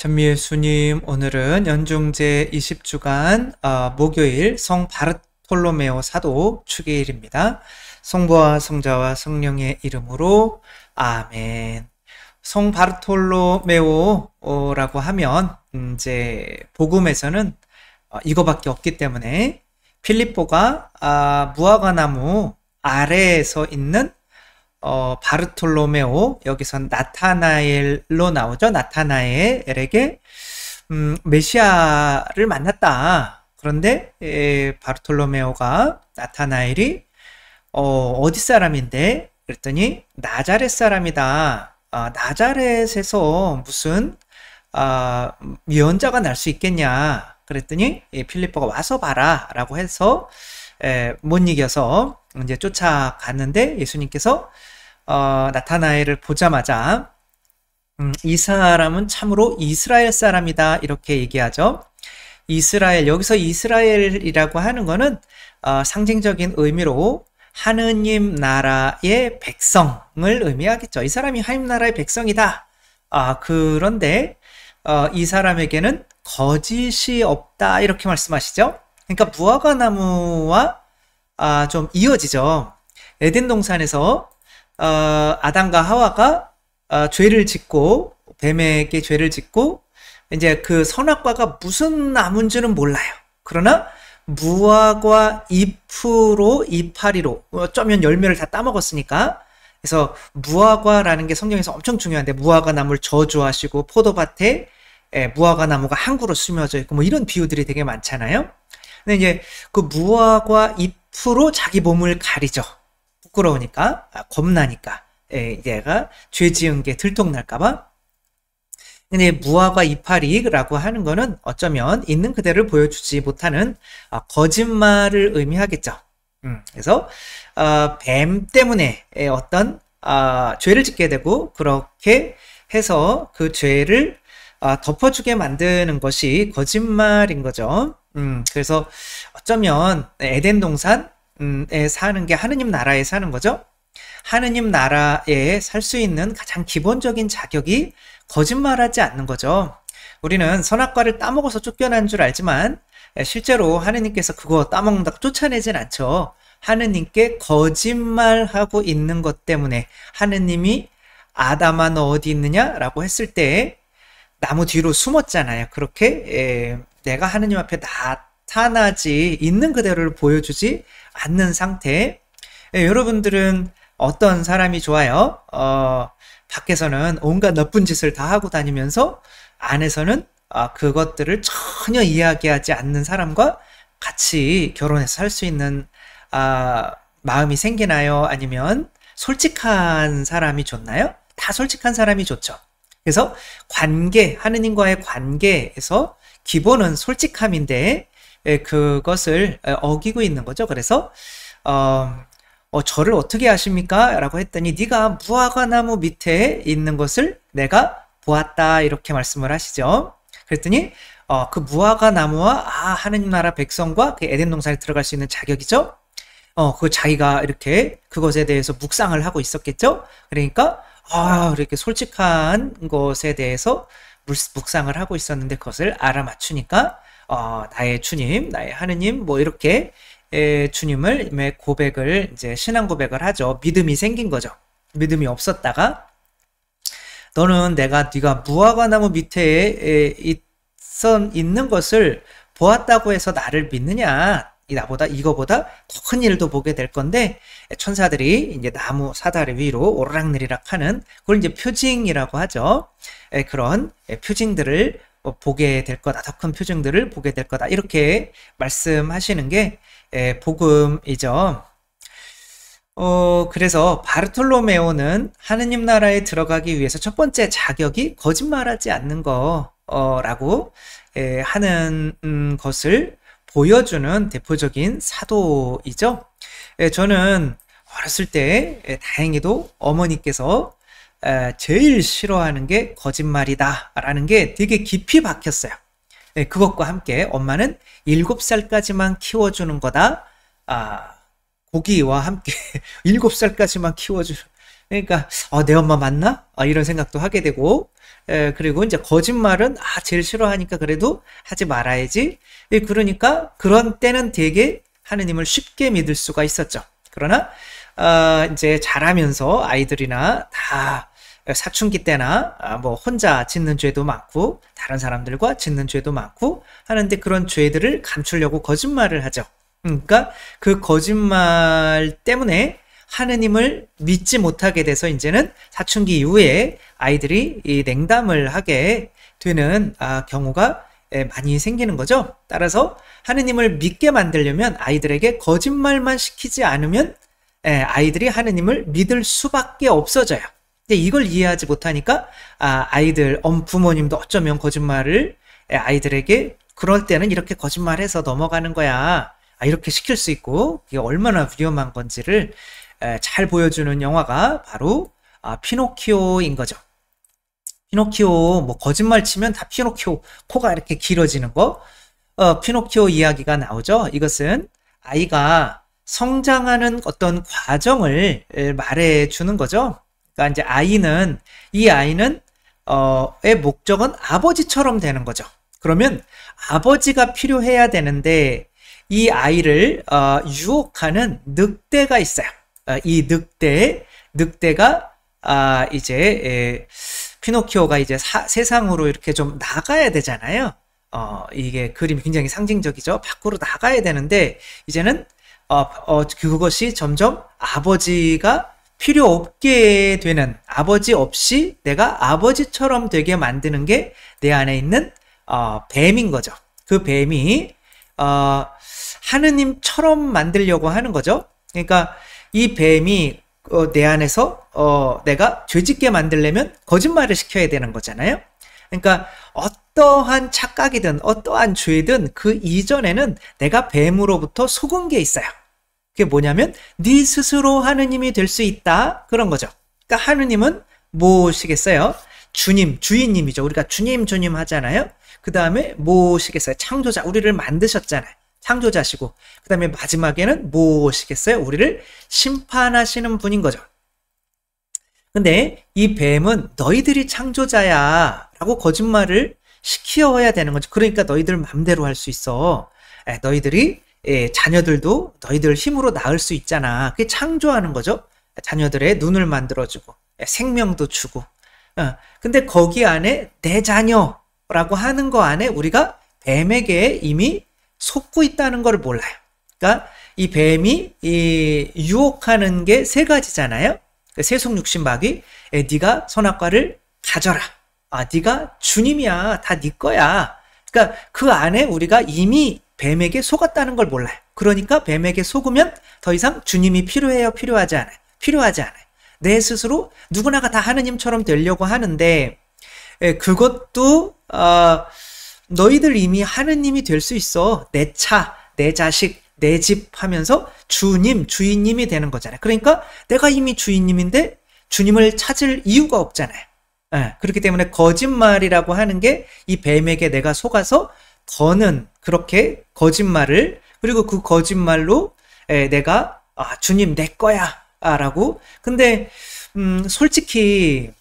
전미예수님, 오늘은 연중제 20주간 목요일 성 바르톨로메오 사도 축일입니다. 성부와 성자와 성령의 이름으로 아멘. 성 바르톨로메오라고 하면 이제 복음에서는 이거밖에 없기 때문에 필립보가 무화과나무 아래에서 있는 바르톨로메오, 여기선 나타나엘로 나오죠. 나타나엘에게 메시아를 만났다. 그런데 바르톨로메오가 나타나엘이 어디 사람인데? 그랬더니 나자렛 사람이다. 나자렛에서 무슨 예언자가 날 수 있겠냐? 그랬더니 필립보가 와서 봐라 라고 해서 못 이겨서 이제 쫓아갔는데, 예수님께서 나타나엘을 보자마자 이 사람은 참으로 이스라엘 사람이다 이렇게 얘기하죠. 이스라엘, 여기서 이스라엘이라고 하는 거는 상징적인 의미로 하느님 나라의 백성을 의미하겠죠. 이 사람이 하느님 나라의 백성이다. 그런데 이 사람에게는 거짓이 없다 이렇게 말씀하시죠. 그러니까 무화과나무와 좀 이어지죠. 에덴 동산에서 아담과 하와가 죄를 짓고, 뱀에게 죄를 짓고, 이제 그 선악과가 무슨 나무인지는 몰라요. 그러나 무화과 잎으로 이파리로 어쩌면 열매를 다 따먹었으니까, 그래서 무화과라는 게 성경에서 엄청 중요한데, 무화과 나무를 저주하시고 포도밭에 무화과 나무가 한 그루 스며져 있고 뭐 이런 비유들이 되게 많잖아요. 근데 이제 그 무화과 잎으로 자기 몸을 가리죠. 부끄러우니까, 겁나니까, 얘가 죄 지은 게 들통날까봐. 근데 무화과 이파리라고 하는 거는 어쩌면 있는 그대를 보여주지 못하는 거짓말을 의미하겠죠. 그래서 뱀 때문에 어떤 죄를 짓게 되고, 그렇게 해서 그 죄를 덮어주게 만드는 것이 거짓말인 거죠. 그래서 어쩌면 에덴 동산에 사는 게 하느님 나라에 사는 거죠. 하느님 나라에 살 수 있는 가장 기본적인 자격이 거짓말하지 않는 거죠. 우리는 선악과를 따먹어서 쫓겨난 줄 알지만 실제로 하느님께서 그거 따먹는다고 쫓아내진 않죠. 하느님께 거짓말하고 있는 것 때문에 하느님이 아담아 너 어디 있느냐라고 했을 때 나무 뒤로 숨었잖아요. 그렇게 내가 하느님 앞에 나타나지, 있는 그대로를 보여주지 않는 상태. 여러분들은 어떤 사람이 좋아요? 밖에서는 온갖 나쁜 짓을 다 하고 다니면서 안에서는 그것들을 전혀 이야기하지 않는 사람과 같이 결혼해서 살 수 있는 마음이 생기나요? 아니면 솔직한 사람이 좋나요? 다 솔직한 사람이 좋죠. 그래서 관계, 하느님과의 관계에서 기본은 솔직함인데 그것을 어기고 있는 거죠. 그래서 저를 어떻게 아십니까? 라고 했더니 네가 무화과나무 밑에 있는 것을 내가 보았다 이렇게 말씀을 하시죠. 그랬더니 그 무화과나무와 하느님 나라 백성과 그 에덴 동산에 들어갈 수 있는 자격이죠. 그 자기가 이렇게 그것에 대해서 묵상을 하고 있었겠죠. 그러니까 이렇게 솔직한 것에 대해서 묵상을 하고 있었는데 그것을 알아맞추니까 나의 주님, 나의 하느님 뭐 이렇게 주님을 고백을, 이제 신앙 고백을 하죠. 믿음이 생긴 거죠. 믿음이 없었다가 너는 네가 무화과나무 밑에 있는 것을 보았다고 해서 나를 믿느냐? 이거보다 더 큰 일도 보게 될 건데, 천사들이 이제 나무 사다리 위로 오르락내리락 하는, 그걸 이제 표징이라고 하죠. 그런 표징들을 보게 될 거다. 더 큰 표징들을 보게 될 거다. 이렇게 말씀하시는 게 복음이죠. 그래서 바르톨로메오는 하느님 나라에 들어가기 위해서 첫 번째 자격이 거짓말하지 않는 거라고 하는 것을 보여주는 대표적인 사도이죠. 저는 어렸을 때 다행히도 어머니께서 제일 싫어하는 게 거짓말이다 라는 게 되게 깊이 박혔어요. 그것과 함께 엄마는 7살까지만 키워주는 거다. 고기와 함께 7살까지만 키워주는 그러니까 내 엄마 맞나? 이런 생각도 하게 되고 그리고 이제 거짓말은 제일 싫어하니까 그래도 하지 말아야지. 그러니까 그런 때는 되게 하느님을 쉽게 믿을 수가 있었죠. 그러나 이제 자라면서 아이들이나 다 사춘기 때나 뭐 혼자 짓는 죄도 많고 다른 사람들과 짓는 죄도 많고 하는데 그런 죄들을 감추려고 거짓말을 하죠. 그러니까 그 거짓말 때문에 하느님을 믿지 못하게 돼서 이제는 사춘기 이후에 아이들이 이 냉담을 하게 되는 경우가 많이 생기는 거죠. 따라서 하느님을 믿게 만들려면 아이들에게 거짓말만 시키지 않으면 아이들이 하느님을 믿을 수밖에 없어져요. 근데 이걸 이해하지 못하니까 아이들, 부모님도 어쩌면 거짓말을 아이들에게 그럴 때는 이렇게 거짓말해서 넘어가는 거야. 이렇게 시킬 수 있고 이게 얼마나 위험한 건지를 잘 보여주는 영화가 바로 피노키오인 거죠. 피노키오 뭐 거짓말 치면 다 피노키오 코가 이렇게 길어지는 거 피노키오 이야기가 나오죠. 이것은 아이가 성장하는 어떤 과정을 말해주는 거죠. 그러니까 이제 이 아이는 의 목적은 아버지처럼 되는 거죠. 그러면 아버지가 필요해야 되는데 이 아이를 유혹하는 늑대가 있어요. 이 늑대가 이제 피노키오가 이제 세상으로 이렇게 좀 나가야 되잖아요. 이게 그림이 굉장히 상징적이죠. 밖으로 나가야 되는데 이제는 그것이 점점 아버지가 필요 없게 되는, 아버지 없이 내가 아버지처럼 되게 만드는 게 내 안에 있는 뱀인 거죠. 그 뱀이 하느님처럼 만들려고 하는 거죠. 그러니까 이 뱀이 내 안에서 내가 죄짓게 만들려면 거짓말을 시켜야 되는 거잖아요. 그러니까 어떠한 착각이든 어떠한 죄든 그 이전에는 내가 뱀으로부터 속은 게 있어요. 그게 뭐냐면 네 스스로 하느님이 될 수 있다, 그런 거죠. 그러니까 하느님은 무엇이겠어요? 주님, 주인님이죠. 우리가 주님 하잖아요. 그 다음에 무엇이겠어요? 창조자, 우리를 만드셨잖아요. 창조자시고 그 다음에 마지막에는 무엇이겠어요? 우리를 심판하시는 분인 거죠. 근데 이 뱀은 너희들이 창조자야 라고 거짓말을 시켜야 되는 거죠. 그러니까 너희들 맘대로 할 수 있어. 너희들이 자녀들도 너희들 힘으로 낳을 수 있잖아. 그게 창조하는 거죠. 자녀들의 눈을 만들어주고 생명도 주고. 근데 거기 안에 내 자녀라고 하는 거 안에 우리가 뱀에게 이미 속고 있다는 걸 몰라요. 그러니까 이 뱀이 유혹하는 게 세 가지잖아요. 세속육신마귀, 네가 선악과를 가져라. 네가 주님이야. 다 네 거야. 그러니까 그 안에 우리가 이미 뱀에게 속았다는 걸 몰라요. 그러니까 뱀에게 속으면 더 이상 주님이 필요해요? 필요하지 않아요? 필요하지 않아요. 내 스스로 누구나가 다 하느님처럼 되려고 하는데 그것도 너희들 이미 하느님이 될 수 있어. 내 차, 내 자식, 내 집 하면서 주님, 주인님이 되는 거잖아요. 그러니까 내가 이미 주인님인데 주님을 찾을 이유가 없잖아요. 그렇기 때문에 거짓말이라고 하는 게 이 뱀에게 내가 속아서 더는 그렇게 거짓말을, 그리고 그 거짓말로 내가 주님 내 거야 라고. 근데 솔직히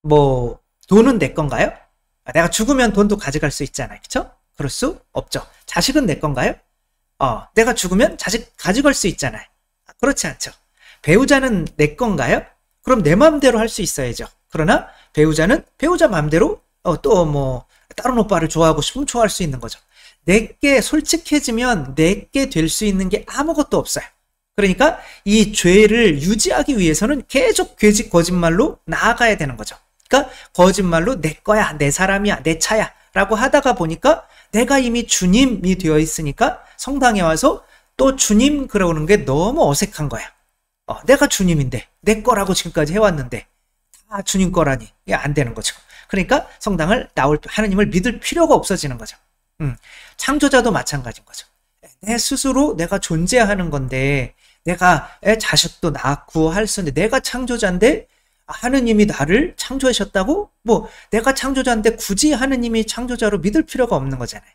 뭐 돈은 내 건가요? 내가 죽으면 돈도 가져갈 수 있잖아요. 그쵸? 그럴 수 없죠. 자식은 내 건가요? 내가 죽으면 자식 가져갈 수 있잖아요. 그렇지 않죠. 배우자는 내 건가요? 그럼 내 마음대로 할 수 있어야죠. 그러나 배우자는 배우자 마음대로 또 뭐 다른 오빠를 좋아하고 싶으면 좋아할 수 있는 거죠. 내게 솔직해지면 내게 될 수 있는 게 아무것도 없어요. 그러니까 이 죄를 유지하기 위해서는 계속 거짓말로 나아가야 되는 거죠. 그러니까 거짓말로 내 거야, 내 사람이야, 내 차야 라고 하다가 보니까 내가 이미 주님이 되어 있으니까 성당에 와서 또 주님 그러는 게 너무 어색한 거야. 내가 주님인데 내 거라고 지금까지 해왔는데 다 주님 거라니 이게 안 되는 거죠. 그러니까 성당을 나올 하느님을 믿을 필요가 없어지는 거죠. 창조자도 마찬가지인 거죠. 내 스스로 내가 존재하는 건데 내가 자식도 낳고 할 수 있는데 내가 창조자인데 하느님이 나를 창조하셨다고? 뭐 내가 창조자인데 굳이 하느님이 창조자로 믿을 필요가 없는 거잖아요.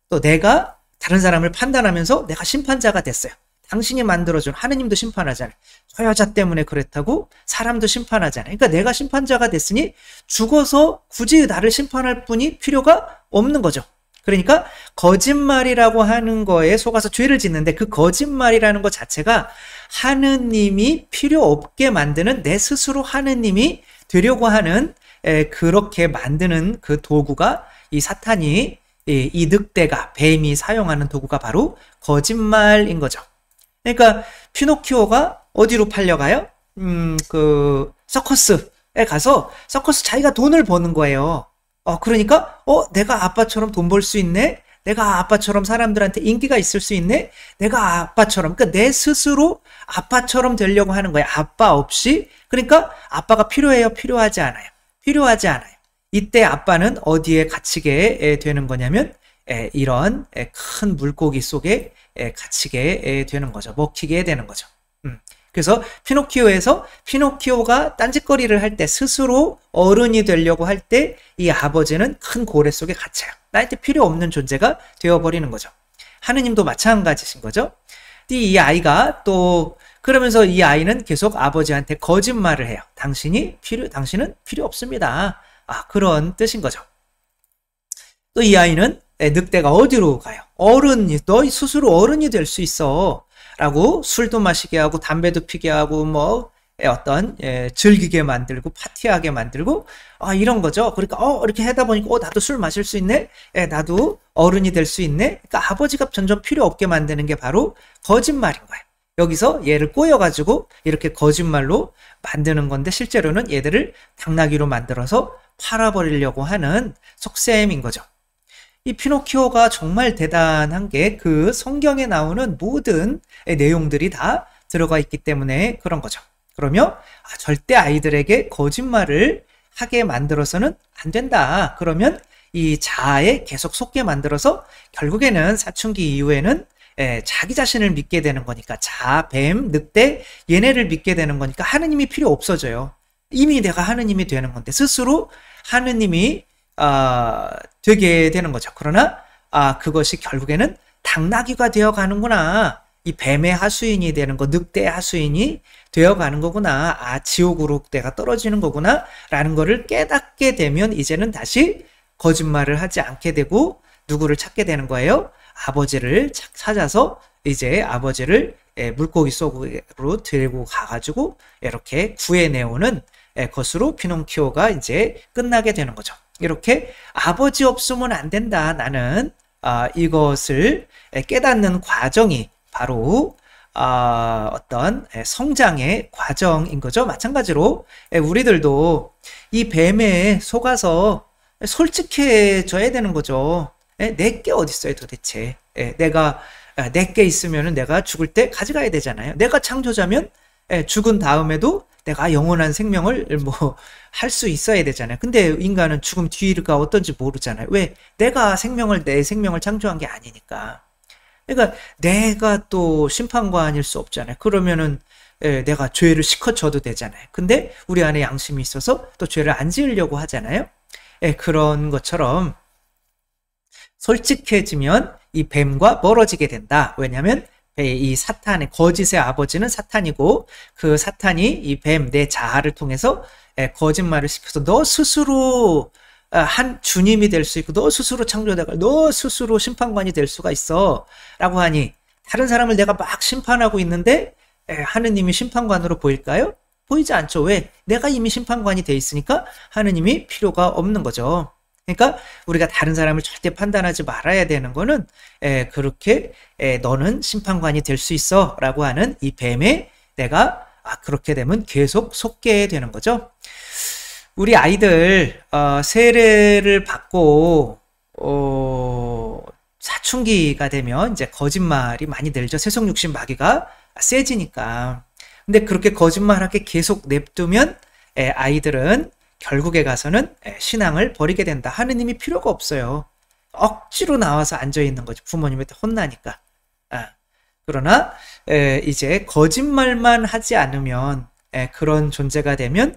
또 내가 다른 사람을 판단하면서 내가 심판자가 됐어요. 당신이 만들어준 하느님도 심판하잖아요. 저 여자 때문에 그랬다고 사람도 심판하잖아요. 그러니까 내가 심판자가 됐으니 죽어서 굳이 나를 심판할 분이 필요가 없는 거죠. 그러니까 거짓말이라고 하는 거에 속아서 죄를 짓는데 그 거짓말이라는 것 자체가 하느님이 필요 없게 만드는 내 스스로 하느님이 되려고 하는 그렇게 만드는 그 도구가 이 사탄이 이 늑대가 뱀이 사용하는 도구가 바로 거짓말인 거죠. 그러니까 피노키오가 어디로 팔려가요? 그 서커스에 가서 서커스 자기가 돈을 버는 거예요. 그러니까 내가 아빠처럼 돈 벌 수 있네. 내가 아빠처럼 사람들한테 인기가 있을 수 있네. 내가 아빠처럼 그러니까 내 스스로 아빠처럼 되려고 하는 거예요. 아빠 없이. 그러니까 아빠가 필요해요? 필요하지 않아요? 필요하지 않아요. 이때 아빠는 어디에 갇히게 되는 거냐면 이런 큰 물고기 속에 갇히게 되는 거죠. 먹히게 되는 거죠. 그래서 피노키오에서 피노키오가 딴짓거리를 할 때 스스로 어른이 되려고 할 때 이 아버지는 큰 고래 속에 갇혀요. 나한테 필요 없는 존재가 되어버리는 거죠. 하느님도 마찬가지신 거죠. 이 아이가 또 그러면서 이 아이는 계속 아버지한테 거짓말을 해요. 당신은 필요 없습니다. 그런 뜻인 거죠. 또 이 아이는 늑대가 어디로 가요? 너 스스로 어른이 될 수 있어. 라고 술도 마시게 하고 담배도 피게 하고 뭐 어떤 즐기게 만들고 파티하게 만들고 이런 거죠. 그러니까 이렇게 하다 보니까 나도 술 마실 수 있네. 나도 어른이 될 수 있네. 그러니까 아버지가 점점 필요 없게 만드는 게 바로 거짓말인 거예요. 여기서 얘를 꼬여가지고 이렇게 거짓말로 만드는 건데 실제로는 얘들을 당나귀로 만들어서 팔아버리려고 하는 속셈인 거죠. 이 피노키오가 정말 대단한 게 그 성경에 나오는 모든 내용들이 다 들어가 있기 때문에 그런 거죠. 그러면 절대 아이들에게 거짓말을 하게 만들어서는 안 된다. 그러면 이 자아에 계속 속게 만들어서 결국에는 사춘기 이후에는 자기 자신을 믿게 되는 거니까 자, 뱀, 늑대 얘네를 믿게 되는 거니까 하느님이 필요 없어져요. 이미 내가 하느님이 되는 건데 스스로 하느님이 되게 되는 거죠. 그러나 그것이 결국에는 당나귀가 되어가는구나. 이 뱀의 하수인이 되는 거, 늑대의 하수인이 되어가는 거구나. 지옥으로 내가 떨어지는 거구나. 라는 거를 깨닫게 되면 이제는 다시 거짓말을 하지 않게 되고 누구를 찾게 되는 거예요? 아버지를 찾아서 이제 아버지를 물고기 속으로 들고 가가지고 이렇게 구해내오는 것으로 피노키오가 이제 끝나게 되는 거죠. 이렇게 아버지 없으면 안 된다. 나는 이것을 깨닫는 과정이 바로 어떤 성장의 과정인 거죠. 마찬가지로 우리들도 이 뱀에 속아서 솔직해져야 되는 거죠. 내게 어디 있어요 도대체. 내가 내게 있으면 내가 죽을 때 가져가야 되잖아요. 내가 창조자면 죽은 다음에도 내가 영원한 생명을 뭐 할 수 있어야 되잖아요. 근데 인간은 죽음 뒤가 어떤지 모르잖아요. 왜? 내가 내 생명을 창조한 게 아니니까. 그러니까 내가 또 심판관일 수 없잖아요. 그러면은 내가 죄를 실컷 져도 되잖아요. 근데 우리 안에 양심이 있어서 또 죄를 안 지으려고 하잖아요. 그런 것처럼 솔직해지면 이 뱀과 멀어지게 된다. 왜냐하면 이 사탄의 거짓의 아버지는 사탄이고 그 사탄이 이 뱀 내 자아를 통해서 거짓말을 시켜서 너 스스로 한 주님이 될 수 있고 너 스스로 창조자가 너 스스로 심판관이 될 수가 있어 라고 하니 다른 사람을 내가 막 심판하고 있는데 하느님이 심판관으로 보일까요? 보이지 않죠. 왜? 내가 이미 심판관이 돼 있으니까 하느님이 필요가 없는 거죠. 그러니까 우리가 다른 사람을 절대 판단하지 말아야 되는 거는 그렇게 너는 심판관이 될 수 있어 라고 하는 이 뱀에 내가 그렇게 되면 계속 속게 되는 거죠. 우리 아이들 세례를 받고 사춘기가 되면 이제 거짓말이 많이 늘죠. 세속육신 마귀가 세지니까. 근데 그렇게 거짓말하게 계속 냅두면 아이들은 결국에 가서는 신앙을 버리게 된다. 하느님이 필요가 없어요. 억지로 나와서 앉아있는 거죠. 부모님한테 혼나니까. 그러나 이제 거짓말만 하지 않으면 그런 존재가 되면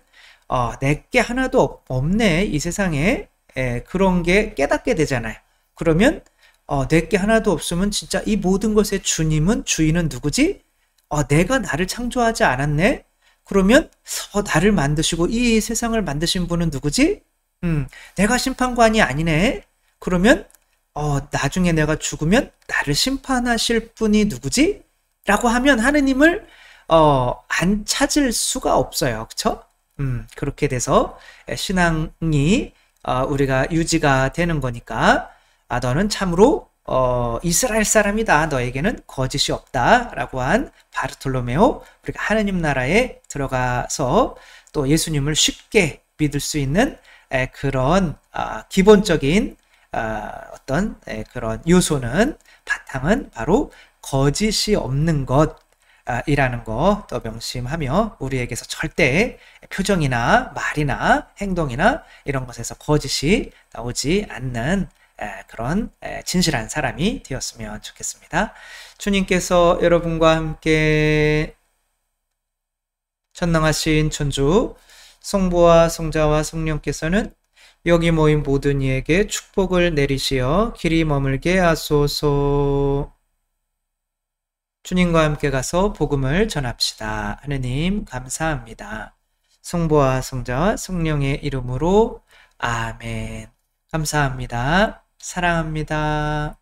내게 하나도 없네 이 세상에. 그런 게 깨닫게 되잖아요. 그러면 내게 하나도 없으면 진짜 이 모든 것의 주인은 누구지? 내가 나를 창조하지 않았네? 그러면 나를 만드시고 이 세상을 만드신 분은 누구지? 내가 심판관이 아니네. 그러면 나중에 내가 죽으면 나를 심판하실 분이 누구지? 라고 하면 하느님을 안 찾을 수가 없어요. 그쵸? 그렇게 돼서 신앙이 우리가 유지가 되는 거니까 너는 참으로 이스라엘 사람이다. 너에게는 거짓이 없다. 라고 한 바르톨로메오, 우리가 하느님 나라에 들어가서 또 예수님을 쉽게 믿을 수 있는 그런 기본적인 어떤 그런 요소는, 바탕은 바로 거짓이 없는 것 이라는 거 또 명심하며, 우리에게서 절대 표정이나 말이나 행동이나 이런 것에서 거짓이 나오지 않는 그런 진실한 사람이 되었으면 좋겠습니다. 주님께서 여러분과 함께 전능하신 천주 성부와 성자와 성령께서는 여기 모인 모든 이에게 축복을 내리시어 길이 머물게 하소서. 주님과 함께 가서 복음을 전합시다. 하느님 감사합니다. 성부와 성자와 성령의 이름으로 아멘. 감사합니다. 사랑합니다.